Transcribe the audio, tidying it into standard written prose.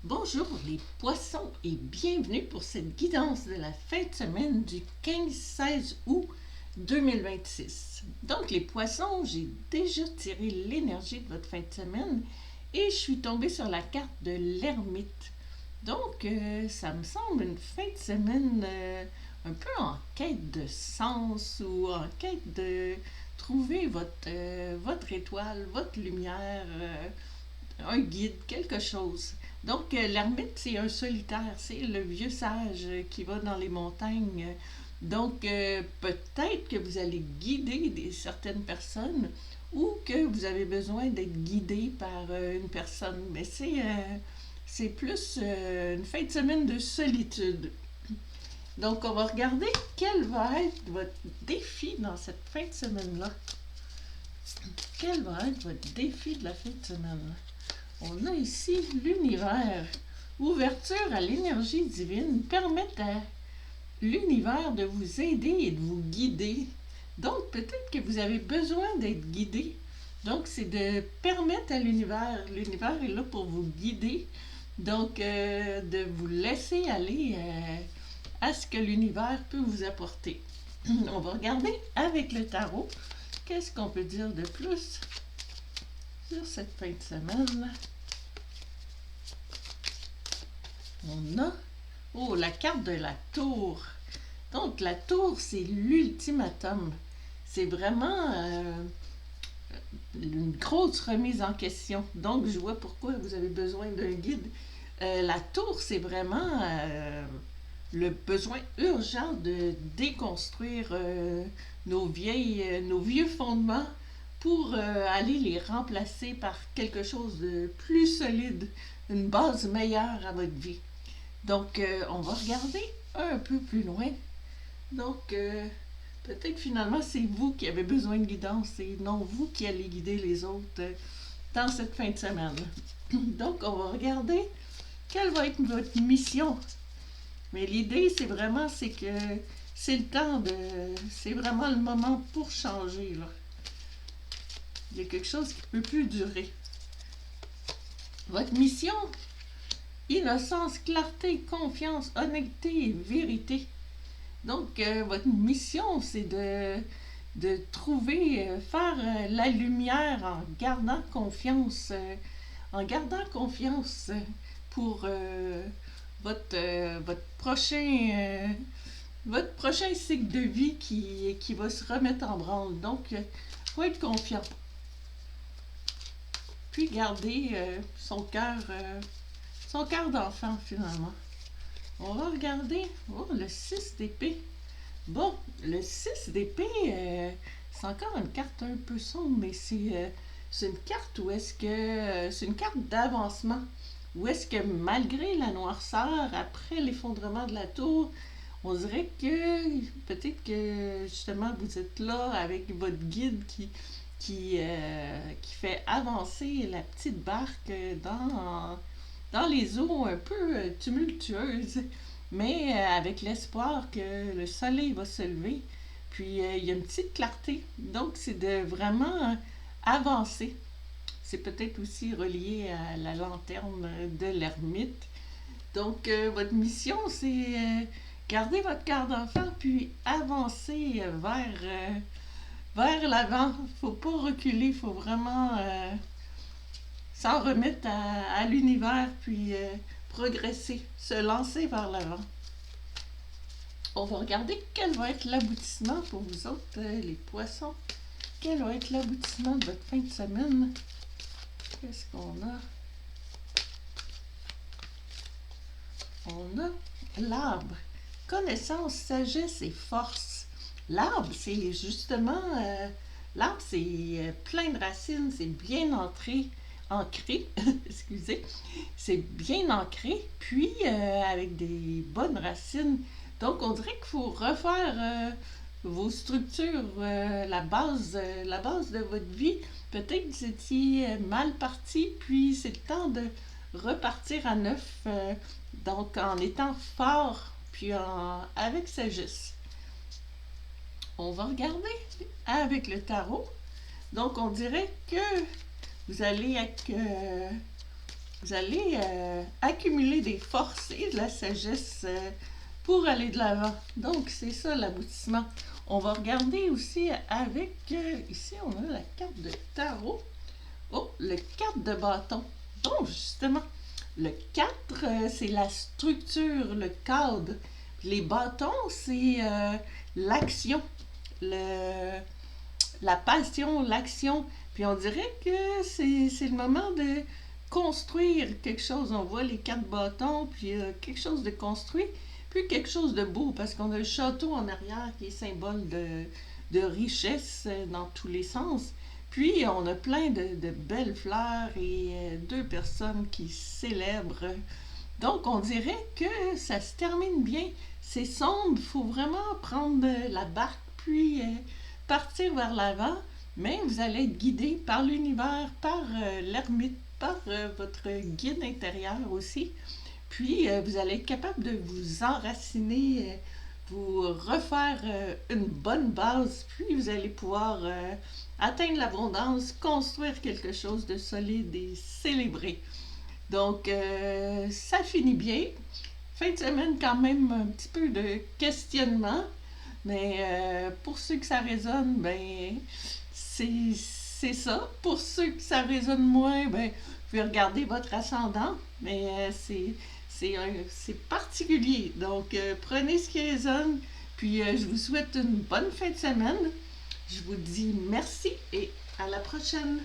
Bonjour les poissons et bienvenue pour cette guidance de la fin de semaine du 15-16 août 2026. Donc les poissons, j'ai déjà tiré l'énergie de votre fin de semaine et je suis tombée sur la carte de l'ermite. Donc ça me semble une fin de semaine un peu en quête de sens ou en quête de trouver votre étoile, votre lumière, un guide, quelque chose. Donc, l'ermite, c'est un solitaire, c'est le vieux sage qui va dans les montagnes. Donc, peut-être que vous allez guider certaines personnes ou que vous avez besoin d'être guidé par une personne. Mais c'est plus une fin de semaine de solitude. Donc, on va regarder quel va être votre défi dans cette fin de semaine-là. Quel va être votre défi de la fin de semaine? On a ici l'univers. Ouverture à l'énergie divine permet à l'univers de vous aider et de vous guider. Donc, peut-être que vous avez besoin d'être guidé. Donc, c'est de permettre à l'univers est là pour vous guider. Donc, de vous laisser aller à ce que l'univers peut vous apporter. On va regarder avec le tarot. Qu'est-ce qu'on peut dire de plus sur cette fin de semaine? On a la carte de la tour. Donc, la tour, c'est l'ultimatum. C'est vraiment une grosse remise en question. Donc, je vois pourquoi vous avez besoin d'un guide. La tour, c'est vraiment le besoin urgent de déconstruire nos vieux fondements pour aller les remplacer par quelque chose de plus solide, une base meilleure à votre vie. Donc, on va regarder un peu plus loin. Donc, peut-être finalement, c'est vous qui avez besoin de guidance et non vous qui allez guider les autres dans cette fin de semaine. Donc, on va regarder quelle va être votre mission. Mais l'idée, c'est que c'est le temps de... C'est vraiment le moment pour changer, là. Il y a quelque chose qui ne peut plus durer. Votre mission: innocence, clarté, confiance, honnêteté et vérité. Donc, votre mission, c'est de trouver, faire la lumière en gardant confiance pour votre prochain cycle de vie qui va se remettre en branle. Donc, il faut être confiant. Puis garder son cœur d'enfant, finalement. On va regarder le 6 d'épée. Bon, le 6 d'épée, c'est encore une carte un peu sombre, mais c'est une carte où est-ce que c'est une carte d'avancement. Où est-ce que malgré la noirceur, après l'effondrement de la tour, on dirait que peut-être que justement vous êtes là avec votre guide qui fait avancer la petite barque dans les eaux un peu tumultueuses, mais avec l'espoir que le soleil va se lever. Puis il y a une petite clarté. Donc, c'est de vraiment avancer. C'est peut-être aussi relié à la lanterne de l'ermite. Donc, votre mission, c'est garder votre cœur d'enfant, puis avancer vers l'avant. Faut pas reculer, faut vraiment s'en remettre à l'univers, puis progresser, se lancer vers l'avant. On va regarder quel va être l'aboutissement pour vous autres, les poissons. Quel va être l'aboutissement de votre fin de semaine? Qu'est-ce qu'on a? On a l'arbre. Connaissance, sagesse et force. L'arbre, c'est justement... l'arbre, c'est plein de racines, c'est bien ancré, excusez, c'est bien ancré, puis avec des bonnes racines. Donc, on dirait qu'il faut refaire vos structures, la base de votre vie. Peut-être que vous étiez mal parti, puis c'est le temps de repartir à neuf, donc en étant fort, puis avec sagesse. On va regarder avec le tarot. Donc, on dirait que vous allez être Vous allez accumuler des forces et de la sagesse pour aller de l'avant. Donc, c'est ça l'aboutissement. On va regarder aussi avec, ici, on a la carte de tarot. Oh, le 4 de bâton. Donc, justement, le 4, c'est la structure, le cadre. Les bâtons, c'est l'action, la passion, l'action. Puis on dirait que c'est le moment de construire quelque chose. On voit les 4 bâtons, puis quelque chose de construit, puis quelque chose de beau, parce qu'on a le château en arrière qui est symbole de richesse dans tous les sens. Puis on a plein de belles fleurs et 2 personnes qui célèbrent. Donc on dirait que ça se termine bien. C'est sombre, il faut vraiment prendre la barque puis partir vers l'avant, mais vous allez être guidé par l'univers, par l'ermite, par votre guide intérieur aussi. Puis vous allez être capable de vous enraciner, vous refaire une bonne base, puis vous allez pouvoir atteindre l'abondance, construire quelque chose de solide et célébrer. Donc, ça finit bien. Fin de semaine, quand même, un petit peu de questionnement. Mais pour ceux que ça résonne, ben, c'est ça. Pour ceux que ça résonne moins, ben, vous pouvez regarder votre ascendant. Mais c'est particulier. Donc, prenez ce qui résonne. Puis, je vous souhaite une bonne fin de semaine. Je vous dis merci et à la prochaine.